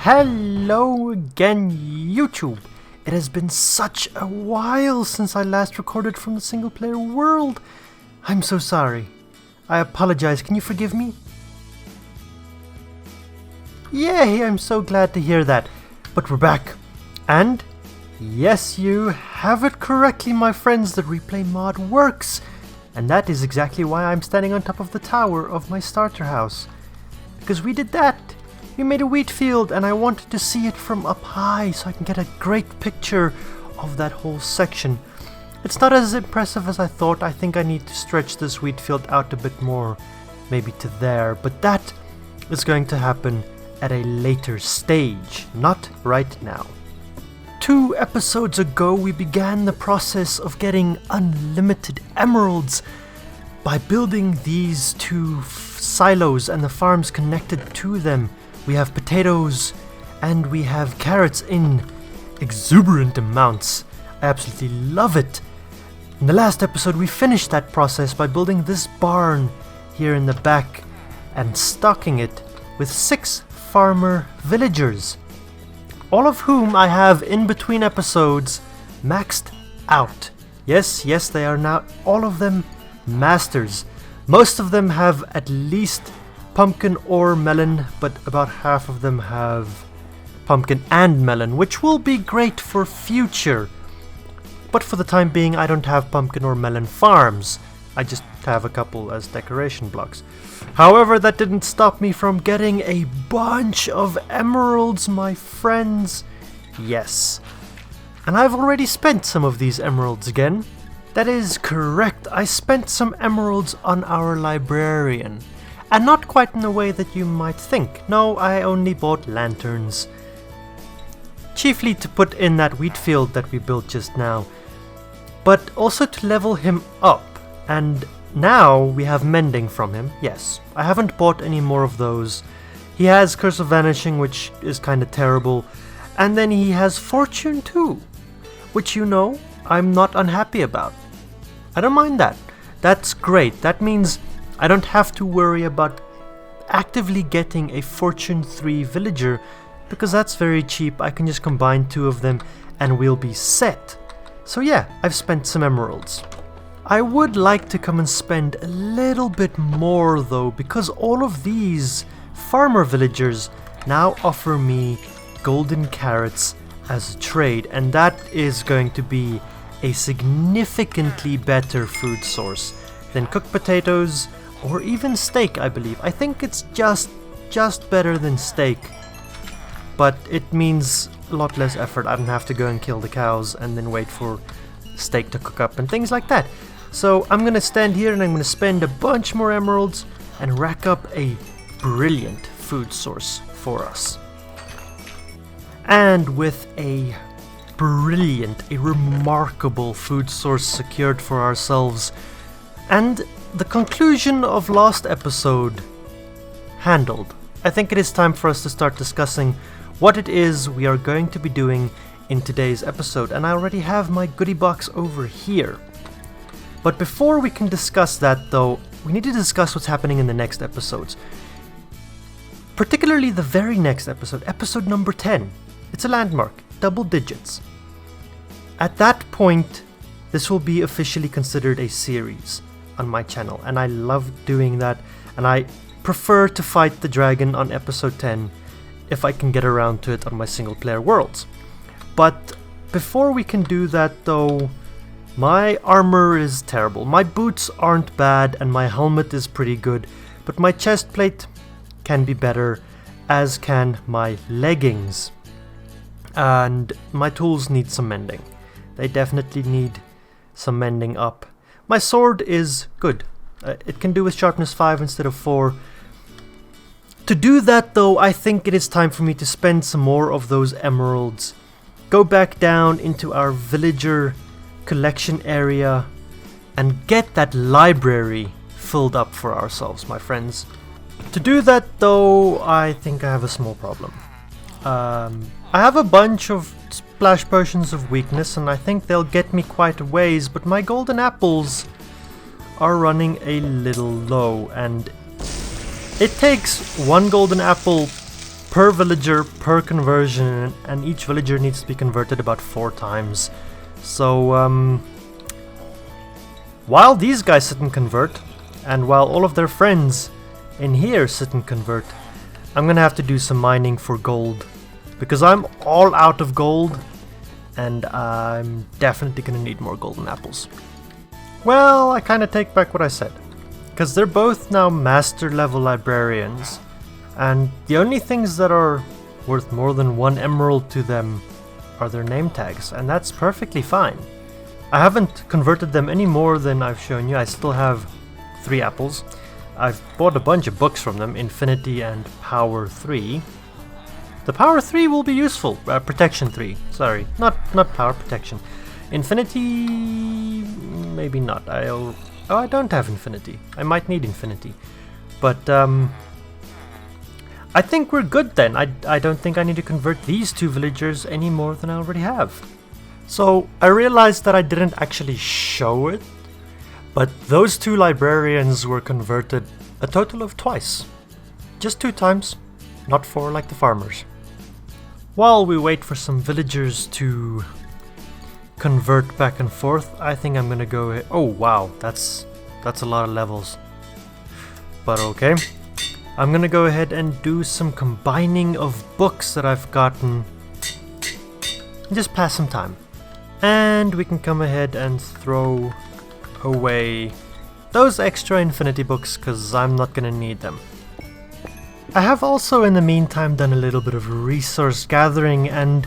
Hello again, YouTube! It has been such a while since I last recorded from the single player world. I'm so sorry. I apologize, can you forgive me? Yay, I'm so glad to hear that. But we're back. And, yes, you have it correctly, my friends, the replay mod works. And that is exactly why I'm standing on top of the tower of my starter house. Because we did that. We made a wheat field and I wanted to see it from up high so I can get a great picture of that whole section. It's not as impressive as I thought. I think I need to stretch this wheat field out a bit more, maybe to there, but that is going to happen at a later stage, not right now. 2 episodes ago we began the process of getting unlimited emeralds by building these 2 silos and the farms connected to them. We have potatoes and we have carrots in exuberant amounts. I absolutely love it. In the last episode we finished that process by building this barn here in the back and stocking it with 6 farmer villagers, all of whom I have in between episodes maxed out. Yes, they are now all of them masters. Most of them have at least pumpkin or melon, but about half of them have pumpkin and melon, which will be great for future. But for the time being, I don't have pumpkin or melon farms. I just have a couple as decoration blocks. However, that didn't stop me from getting a bunch of emeralds, my friends. Yes. And I've already spent some of these emeralds again. That is correct. I spent some emeralds on our librarian. And not quite in the way that you might think. No, I only bought lanterns. Chiefly to put in that wheat field that we built just now. But also to level him up. And now we have mending from him. Yes, I haven't bought any more of those. He has Curse of Vanishing, which is kinda terrible. And then he has Fortune too. Which, you know, I'm not unhappy about. I don't mind that. That's great. That means I don't have to worry about actively getting a Fortune 3 villager, because that's very cheap. I can just combine 2 of them and we'll be set. So yeah, I've spent some emeralds. I would like to come and spend a little bit more though, because all of these farmer villagers now offer me golden carrots as a trade, and that is going to be a significantly better food source than cooked potatoes or even steak, I believe. I think it's just better than steak. But it means a lot less effort. I don't have to go and kill the cows and then wait for steak to cook up and things like that. So I'm gonna stand here and I'm gonna spend a bunch more emeralds and rack up a brilliant food source for us. And with a remarkable food source secured for ourselves, and the conclusion of last episode handled, I think it is time for us to start discussing what it is we are going to be doing in today's episode, and I already have my goodie box over here. But before we can discuss that though, we need to discuss what's happening in the next episodes. Particularly the very next episode, episode number 10. It's a landmark, double digits. At that point, this will be officially considered a series on my channel, and I love doing that, and I prefer to fight the dragon on episode 10 if I can get around to it on my single player worlds. But before we can do that though, my armor is terrible. My boots aren't bad and my helmet is pretty good, but my chest plate can be better, as can my leggings. And my tools need some mending. They definitely need some mending up. My sword is good. It can do with sharpness 5 instead of 4. To do that though, I think it is time for me to spend some more of those emeralds. Go back down into our villager collection area and get that library filled up for ourselves, my friends. To do that though, I think I have a small problem. I have a bunch of splash potions of weakness and I think they'll get me quite a ways, but my golden apples are running a little low, and it takes 1 golden apple per villager per conversion, and each villager needs to be converted about 4 times. So while these guys sit and convert, and while all of their friends in here sit and convert, I'm gonna have to do some mining for gold, because I'm all out of gold, and I'm definitely gonna need more golden apples. Well, I kinda take back what I said, because they're both now master level librarians, and the only things that are worth more than 1 emerald to them are their name tags, and that's perfectly fine. I haven't converted them any more than I've shown you. I still have 3 apples. I've bought a bunch of books from them, Infinity and Power 3. The Power 3 will be useful. Protection 3, sorry. Not Power, Protection. Infinity... maybe not. Oh, I don't have Infinity. I might need Infinity. But, I think we're good then. I don't think I need to convert these 2 villagers any more than I already have. So, I realized that I didn't actually show it, but those 2 librarians were converted a total of twice. Just 2 times, not 4 like the farmers. While we wait for some villagers to convert back and forth, I think I'm gonna go... oh wow, that's a lot of levels. But okay. I'm gonna go ahead and do some combining of books that I've gotten. And just pass some time. And we can come ahead and throw away those extra Infinity books, because I'm not gonna need them. I have also in the meantime done a little bit of resource gathering, and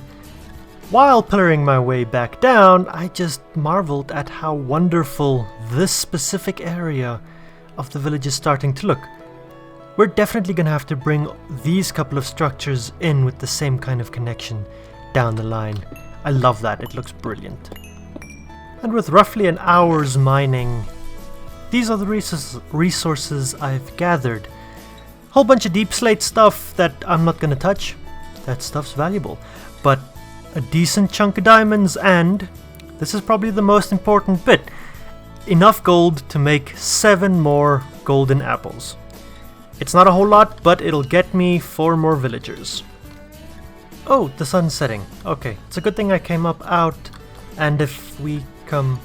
while pillaring my way back down, I just marveled at how wonderful this specific area of the village is starting to look. We're definitely gonna have to bring these couple of structures in with the same kind of connection down the line. I love that, it looks brilliant. And with roughly an hour's mining, these are the resources I've gathered. Whole bunch of deep slate stuff that I'm not gonna touch. That stuff's valuable. But a decent chunk of diamonds, and this is probably the most important bit, enough gold to make 7 more golden apples. It's not a whole lot, but it'll get me 4 more villagers. Oh, the sun's setting. Okay, it's a good thing I came up out, and if we come...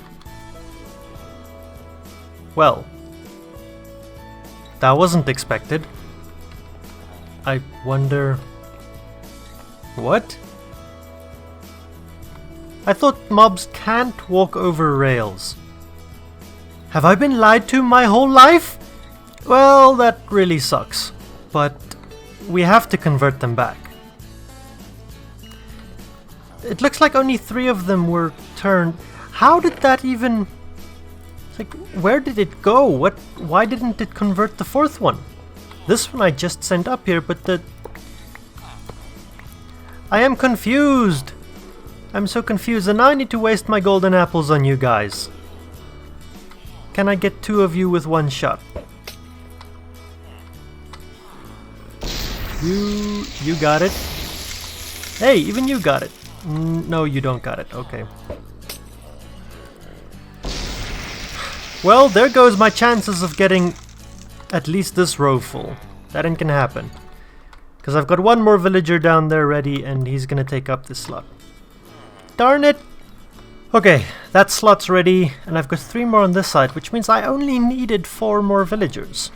well, that wasn't expected. I wonder... what? I thought mobs can't walk over rails. Have I been lied to my whole life? Well, that really sucks. But we have to convert them back. It looks like only 3 of them were turned. How did that even... it's like, where did it go? Why didn't it convert the 4th one? This one I just sent up here, but the... I am confused! I'm so confused, and now I need to waste my golden apples on you guys. Can I get 2 of you with 1 shot? You got it. Hey, even you got it. No, you don't got it. Okay. Well, there goes my chances of getting at least this row full. That ain't gonna happen. Because I've got 1 more villager down there ready, and he's gonna take up this slot. Darn it! Okay, that slot's ready, and I've got 3 more on this side, which means I only needed 4 more villagers.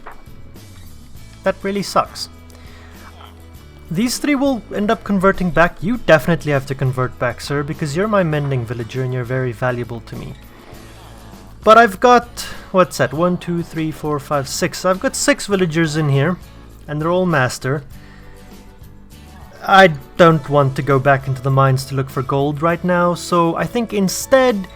That really sucks. These 3 will end up converting back. You definitely have to convert back, sir, because you're my mending villager and you're very valuable to me. But I've got... what's that? 1, 2, 3, 4, 5, 6. I've got 6 villagers in here, and they're all master. I don't want to go back into the mines to look for gold right now, so I think instead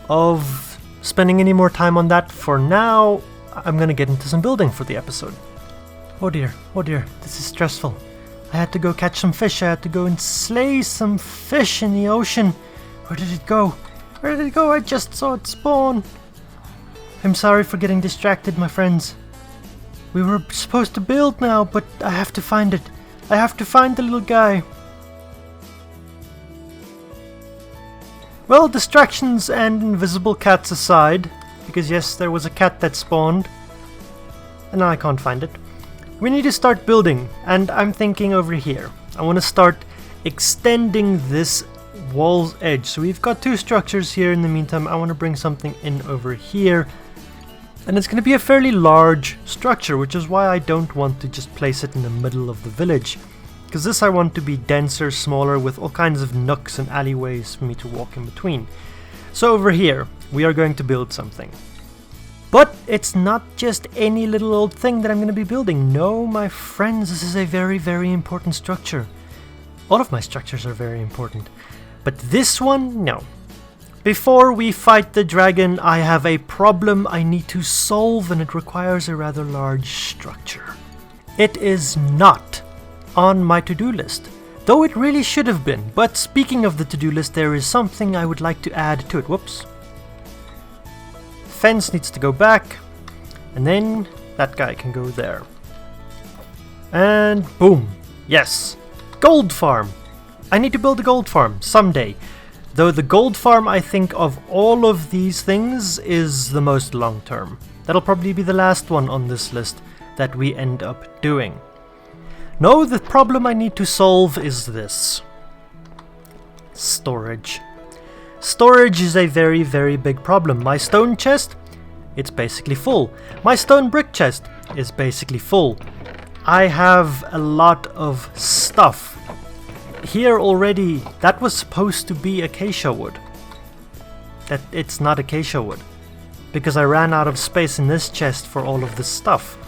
of spending any more time on that for now, I'm gonna get into some building for the episode. Oh dear, this is stressful. I had to go catch some fish. I had to go and slay some fish in the ocean. Where did it go? Where did it go? I just saw it spawn. I'm sorry for getting distracted, my friends. We were supposed to build now, but I have to find it. I have to find the little guy. Well, distractions and invisible cats aside, because yes, there was a cat that spawned, and now I can't find it. we need to start building, and I'm thinking over here. I want to start extending this wall's edge. So we've got two structures here. In the meantime, I want to bring something in over here. And it's going to be a fairly large structure, which is why I don't want to just place it in the middle of the village. Because this I want to be denser, smaller, with all kinds of nooks and alleyways for me to walk in between. So over here, we are going to build something. But it's not just any little old thing that I'm going to be building. No, my friends, this is a very, very important structure. All of my structures are very important. But this one, no. Before we fight the dragon, I have a problem I need to solve, and it requires a rather large structure. It is not on my to-do list, though it really should have been. But speaking of the to-do list, there is something I would like to add to it. Whoops. Fence needs to go back, and then that guy can go there. And boom. Yes. Gold farm. I need to build a gold farm someday. Though the gold farm, I think, of all of these things is the most long-term. That'll probably be the last one on this list that we end up doing. No, the problem I need to solve is this. Storage. Storage is a very, very big problem. My stone chest, it's basically full. My stone brick chest is basically full. I have a lot of stuff. Here already, that was supposed to be acacia wood. It's not acacia wood. Because I ran out of space in this chest for all of this stuff.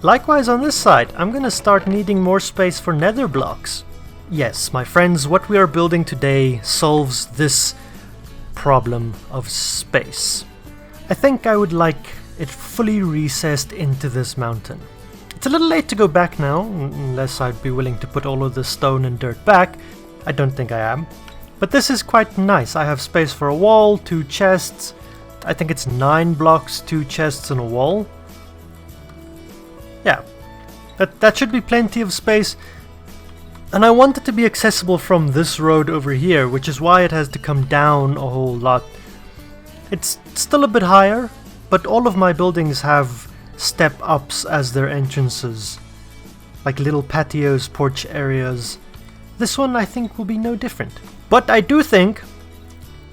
Likewise on this side, I'm gonna start needing more space for nether blocks. Yes, my friends, what we are building today solves this problem of space. I think I would like it fully recessed into this mountain. It's a little late to go back now, unless I'd be willing to put all of the stone and dirt back. I don't think I am. But this is quite nice. I have space for a wall, 2 chests. I think it's 9 blocks, 2 chests and a wall. Yeah, that should be plenty of space. And I want it to be accessible from this road over here, which is why it has to come down a whole lot. It's still a bit higher, but all of my buildings have step-ups as their entrances, like little patios, porch areas. This one I think will be no different. But I do think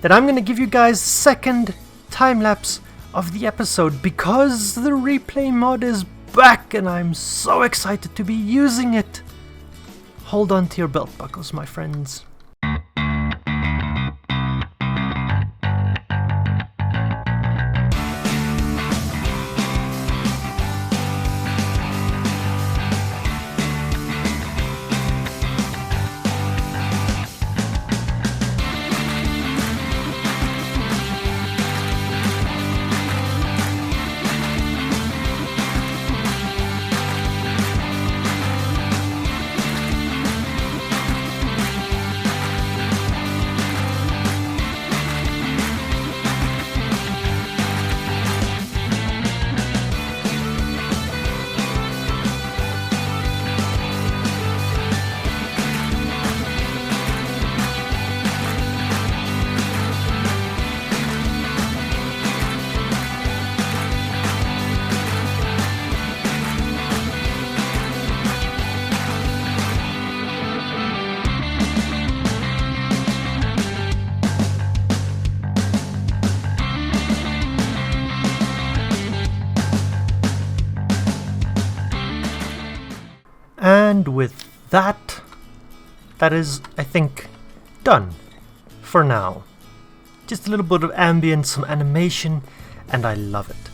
that I'm gonna give you guys the second time-lapse of the episode because the replay mod is back and I'm so excited to be using it. Hold on to your belt buckles, my friends. And with that is, I think, done for now. Just a little bit of ambience, some animation, and I love it.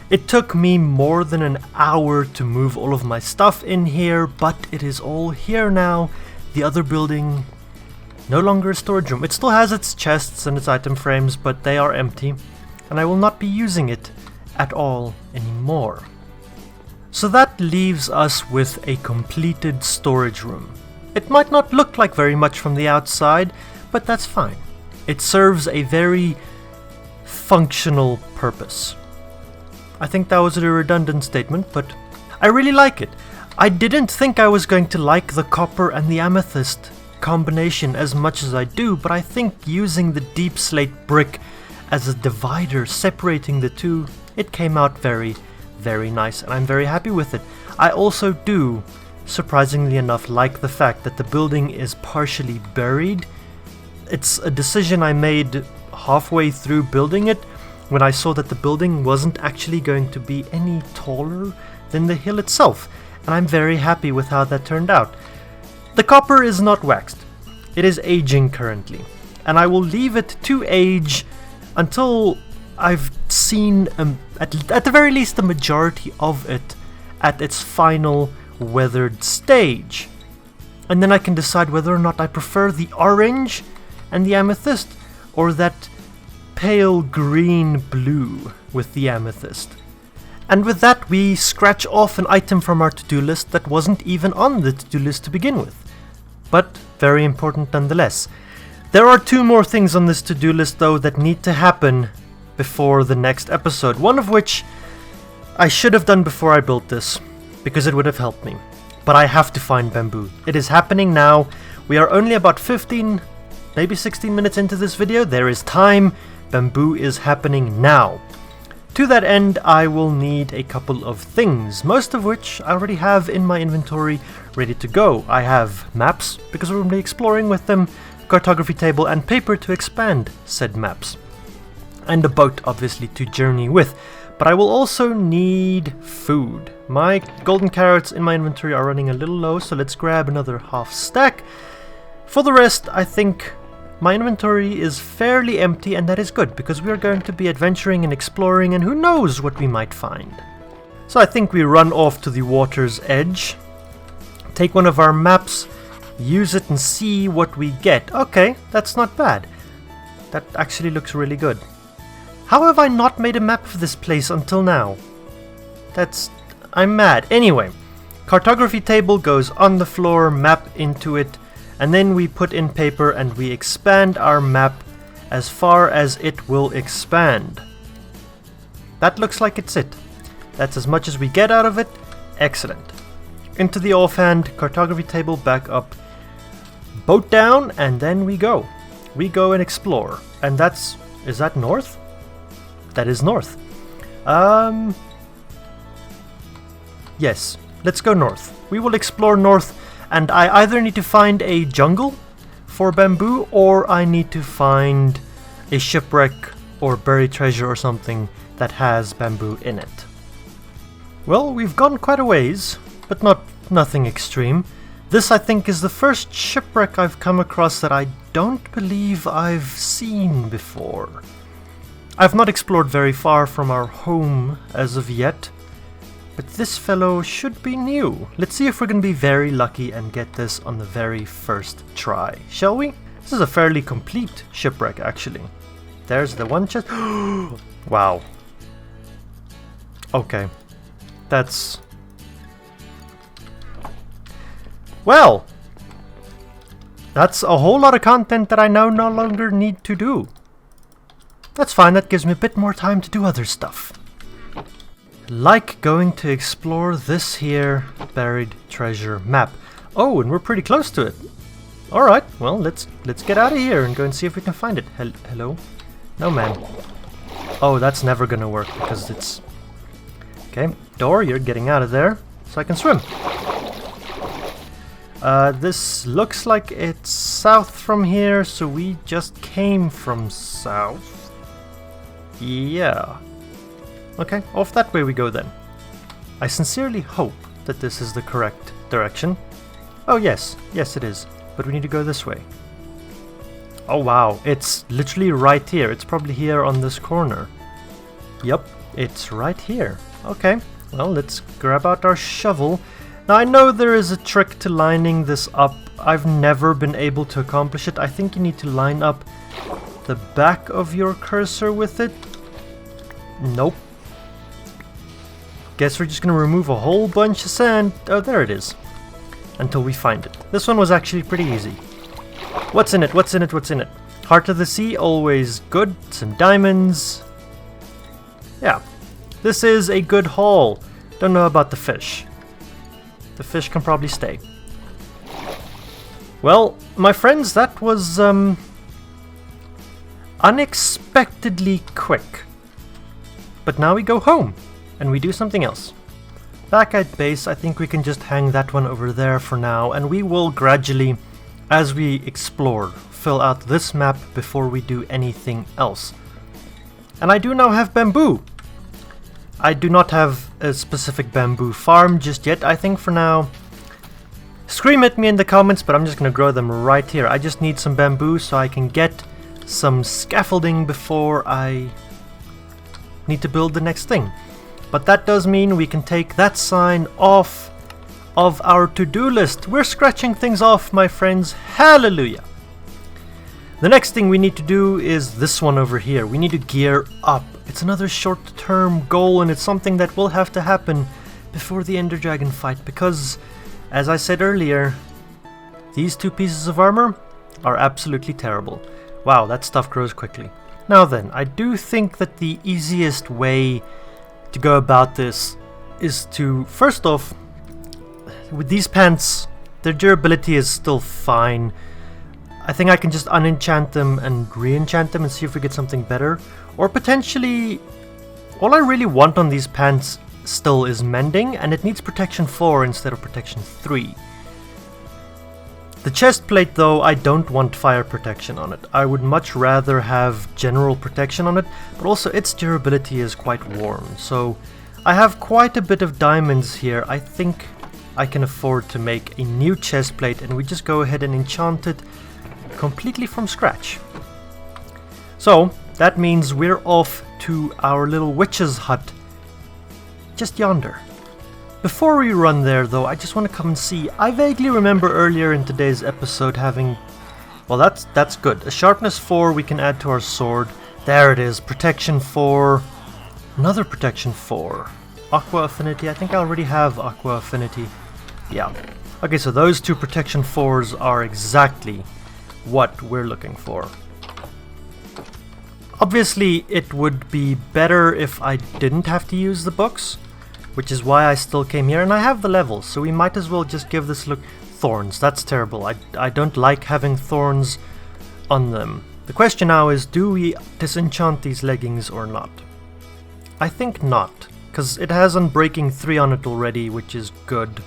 It took me more than an hour to move all of my stuff in here, but it is all here now. The other building, no longer a storage room. It still has its chests and its item frames, but they are empty, and I will not be using it at all anymore. So that leaves us with a completed storage room. It might not look like very much from the outside, but that's fine. It serves a very functional purpose. I think that was a redundant statement, but I really like it. I didn't think I was going to like the copper and the amethyst combination as much as I do, but I think using the deep slate brick as a divider separating the two, it came out very, very nice, and I'm very happy with it. I also do, surprisingly enough, like the fact that the building is partially buried. It's a decision I made halfway through building it, when I saw that the building wasn't actually going to be any taller than the hill itself, and I'm very happy with how that turned out. The copper is not waxed. It is aging currently, and I will leave it to age until I've seen, at the very least, the majority of it at its final weathered stage. And then I can decide whether or not I prefer the orange and the amethyst, or that pale green blue with the amethyst. And with that, we scratch off an item from our to-do list that wasn't even on the to-do list to begin with. But very important nonetheless. There are 2 more things on this to-do list though that need to happen before the next episode, one of which I should have done before I built this, because it would have helped me. But I have to find bamboo. It is happening now. We are only about 15, maybe 16 minutes into this video. There is time. Bamboo is happening now. To that end, I will need a couple of things, most of which I already have in my inventory ready to go. I have maps, because we're going to be exploring with them, cartography table, and paper to expand said maps. And a boat, obviously, to journey with. But I will also need food. My golden carrots in my inventory are running a little low, so let's grab another half stack. For the rest, I think my inventory is fairly empty, and that is good, because we are going to be adventuring and exploring, and who knows what we might find. So I think we run off to the water's edge, take one of our maps, use it and see what we get. Okay, that's not bad. That actually looks really good. How have I not made a map of this place until now? I'm mad. Anyway, cartography table goes on the floor, map into it, and then we put in paper and we expand our map as far as it will expand. That looks like it's it. That's as much as we get out of it. Excellent. Into the offhand, cartography table back up, boat down, and then we go. We go and explore. And is that north? That is north. Yes, let's go north. We will explore north, and I either need to find a jungle for bamboo, or I need to find a shipwreck or buried treasure or something that has bamboo in it. Well, we've gone quite a ways, but nothing extreme. This, I think, is the first shipwreck I've come across that I don't believe I've seen before. I've not explored very far from our home as of yet, but this fellow should be new. Let's see if we're going to be very lucky and get this on the very first try, shall we? This is a fairly complete shipwreck, actually. There's the one chest. Wow. Okay. That's... Well! That's a whole lot of content that I now no longer need to do. That's fine, that gives me a bit more time to do other stuff. Like going to explore this here buried treasure map. Oh, and we're pretty close to it. Alright, well, let's get out of here and go and see if we can find it. Hello? No, man. Oh, that's never gonna work because it's... Okay, door, you're getting out of there so I can swim. This looks like it's south from here, so we just came from south. Yeah. Okay, off that way we go then. I sincerely hope that this is the correct direction. Oh yes, yes it is. But we need to go this way. Oh wow, it's literally right here. It's probably here on this corner. Yup, it's right here. Okay, well let's grab out our shovel. Now I know there is a trick to lining this up. I've never been able to accomplish it. I think you need to line up the back of your cursor with it. Nope. Guess we're just gonna remove a whole bunch of sand. Oh, there it is. Until we find it. This one was actually pretty easy. What's in it? What's in it? What's in it? Heart of the sea, always good. Some diamonds. Yeah. This is a good haul. Don't know about the fish. The fish can probably stay. Well, my friends, that was unexpectedly quick. But now we go home. and we do something else. Back at base, I think we can just hang that one over there for now, and we will gradually, as we explore, fill out this map before we do anything else. And I do now have bamboo! I do not have a specific bamboo farm just yet. I think for now, scream at me in the comments, but I'm just gonna grow them right here. I just need some bamboo so I can get some scaffolding before I need to build the next thing. But that does mean we can take that sign off of our to-do list. We're scratching things off, my friends. Hallelujah! The next thing we need to do is this one over here. We need to gear up. It's another short-term goal, and it's something that will have to happen before the Ender Dragon fight, because, as I said earlier, these two pieces of armor are absolutely terrible. Wow, that stuff grows quickly. Now then, I do think that the easiest way to go about this is to, first off, with these pants, their durability is still fine. I think I can just unenchant them and re-enchant them and see if we get something better. Or potentially, all I really want on these pants still is mending, and it needs protection 4 instead of protection 3. The chest plate though, I don't want fire protection on it. I would much rather have general protection on it, but also its durability is quite worn. So I have quite a bit of diamonds here. I think I can afford to make a new chest plate, and we just go ahead and enchant it completely from scratch. So that means we're off to our little witch's hut just yonder. Before we run there though, I just want to come and see. I vaguely remember earlier in today's episode having, well, that's good. A sharpness 4 we can add to our sword. There it is, protection 4, another protection 4. Aqua affinity, I think I already have aqua affinity. Yeah. Okay, so those two protection 4s are exactly what we're looking for. Obviously, it would be better if I didn't have to use the books, which is why I still came here, and I have the levels, so we might as well just give this a look. Thorns, that's terrible. I don't like having thorns on them. The question now is, do we disenchant these leggings or not? I think not, because it has Unbreaking 3 on it already, which is good.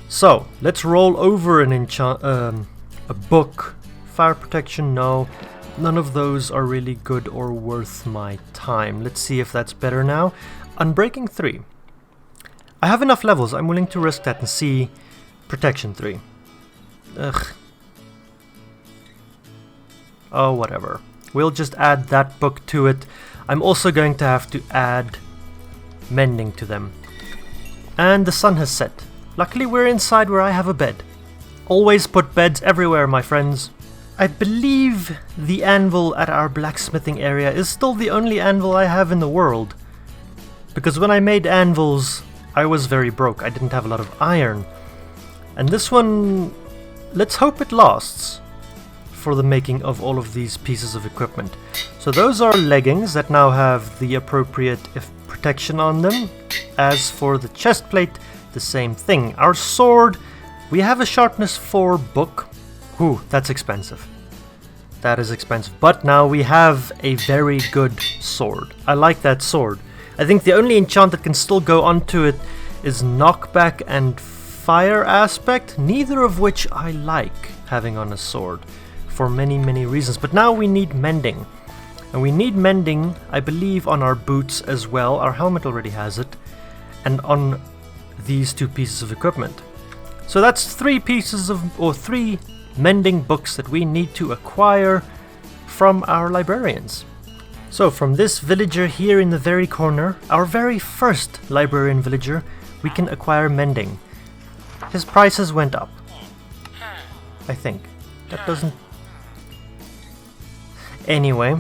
So, let's roll over an a book. Fire protection, no. None of those are really good or worth my time. Let's see if that's better now. Unbreaking 3. I have enough levels, I'm willing to risk that and see protection 3. Ugh. Oh, whatever. We'll just add that book to it. I'm also going to have to add mending to them. And the sun has set. Luckily we're inside where I have a bed. Always put beds everywhere, my friends. I believe the anvil at our blacksmithing area is still the only anvil I have in the world. Because when I made anvils, I was very broke. I didn't have a lot of iron. And this one, let's hope it lasts for the making of all of these pieces of equipment. So those are leggings that now have the appropriate protection on them. As for the chest plate, the same thing. Our sword, we have a sharpness 4 book. Ooh, that's expensive. That is expensive. But now we have a very good sword. I like that sword. I think the only enchant that can still go onto it is knockback and fire aspect, neither of which I like having on a sword for many, many reasons. But now we need mending. And we need mending, I believe, on our boots as well. Our helmet already has it. And on these two pieces of equipment. So that's 3 mending books that we need to acquire from our librarians. So from this villager here in the very corner, our very first librarian villager, we can acquire mending. His prices went up, I think. That doesn't... Anyway,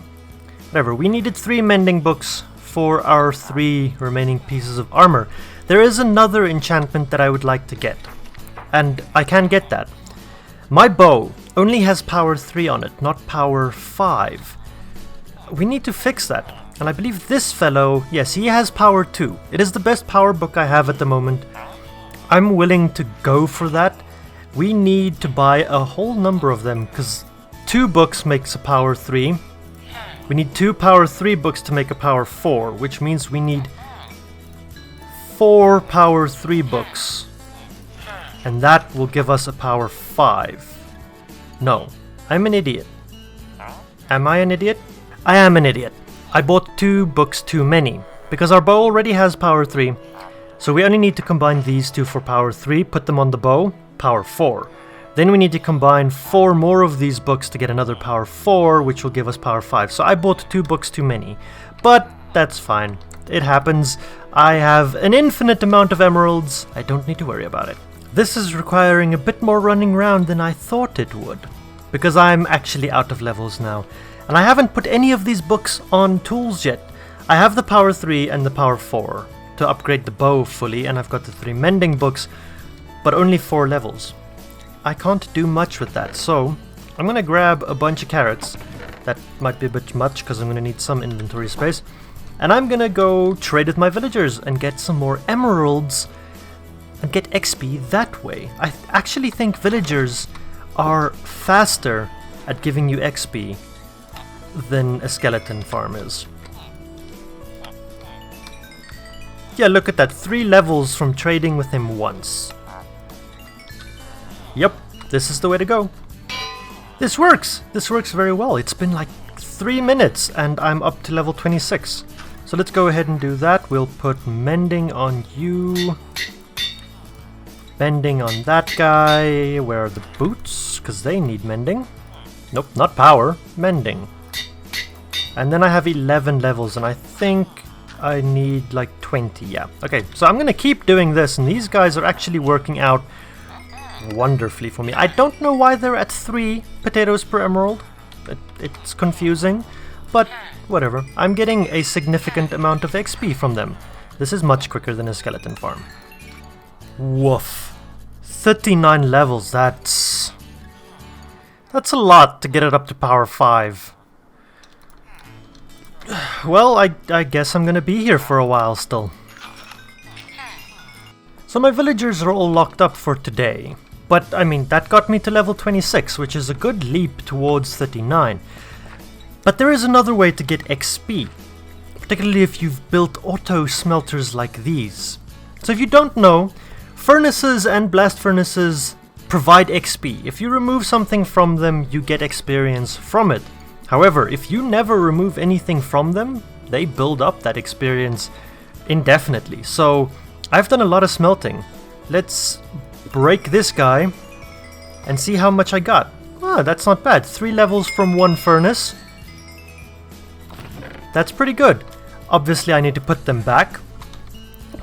whatever. We needed 3 mending books for our 3 remaining pieces of armor. There is another enchantment that I would like to get, and I can get that. My bow only has power 3 on it, not power 5. We need to fix that, and I believe this fellow, yes, he has power 2. It is the best power book I have at the moment. I'm willing to go for that. We need to buy a whole number of them, because 2 books makes a power 3. We need 2 power 3 books to make a power 4, which means we need 4 power 3 books. And that will give us a power 5. No, I'm an idiot. Am I an idiot? I am an idiot. I bought 2 books too many, because our bow already has power 3. So we only need to combine these 2 for power 3, put them on the bow, power 4. Then we need to combine 4 more of these books to get another power 4, which will give us power 5. So I bought 2 books too many. But that's fine. It happens. I have an infinite amount of emeralds. I don't need to worry about it. This is requiring a bit more running around than I thought it would, because I'm actually out of levels now. And I haven't put any of these books on tools yet. I have the power 3 and the power 4 to upgrade the bow fully, and I've got the 3 mending books, but only 4 levels. I can't do much with that, so I'm gonna grab a bunch of carrots. That might be a bit much because I'm gonna need some inventory space. And I'm gonna go trade with my villagers and get some more emeralds and get XP that way. I actually think villagers are faster at giving you XP than a skeleton farm is. Yeah, look at that, 3 levels from trading with him once. Yep, this is the way to go. This works! This works very well. It's been like 3 minutes and I'm up to level 26. So let's go ahead and do that. We'll put mending on you. Mending on that guy. Where are the boots? Because they need mending. Nope, not power. Mending. And then I have 11 levels and I think I need like 20, yeah. Okay, so I'm gonna keep doing this and these guys are actually working out wonderfully for me. I don't know why they're at 3 potatoes per emerald. It's confusing, but whatever. I'm getting a significant amount of XP from them. This is much quicker than a skeleton farm. Woof. 39 levels, that's a lot to get it up to power 5. Well, I guess I'm gonna be here for a while still. So my villagers are all locked up for today. But, I mean, that got me to level 26, which is a good leap towards 39. But there is another way to get XP, particularly if you've built auto smelters like these. So if you don't know, furnaces and blast furnaces provide XP. If you remove something from them, you get experience from it. However, if you never remove anything from them, they build up that experience indefinitely. So I've done a lot of smelting. Let's break this guy and see how much I got. Ah, that's not bad. 3 levels from 1 furnace. That's pretty good. Obviously I need to put them back.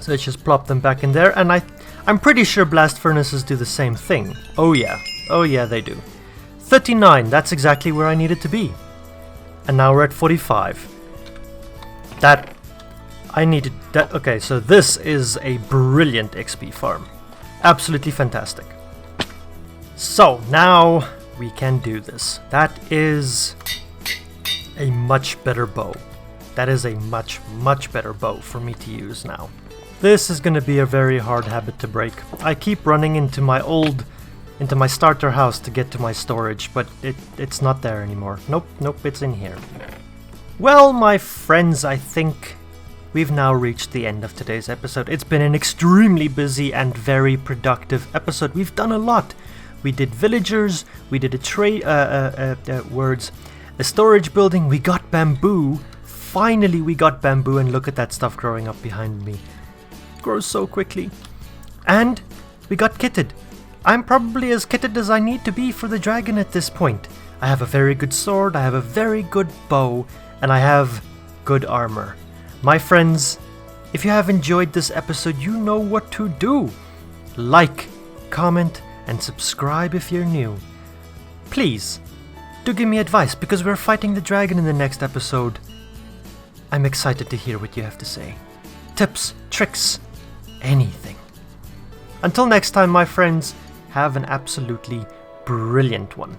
So let's just plop them back in there, and I'm pretty sure blast furnaces do the same thing. Oh yeah, they do. 39, that's exactly where I needed to be. And now we're at 45. Okay, so this is a brilliant XP farm. Absolutely fantastic. So now we can do this. That is a much better bow. That is a much better bow for me to use now. This is going to be a very hard habit to break. I keep running into my starter house to get to my storage, but it's not there anymore. Nope, it's in here. Well, my friends, I think we've now reached the end of today's episode. It's been an extremely busy and very productive episode. We've done a lot. We did villagers, we did a storage building, we got bamboo. Finally we got bamboo, and look at that stuff growing up behind me. It grows so quickly. And we got kitted. I'm probably as kitted as I need to be for the dragon at this point. I have a very good sword, I have a very good bow, and I have good armor. My friends, if you have enjoyed this episode, you know what to do. Like, comment, and subscribe if you're new. Please, do give me advice, because we're fighting the dragon in the next episode. I'm excited to hear what you have to say. Tips, tricks, anything. Until next time, my friends, have an absolutely brilliant one.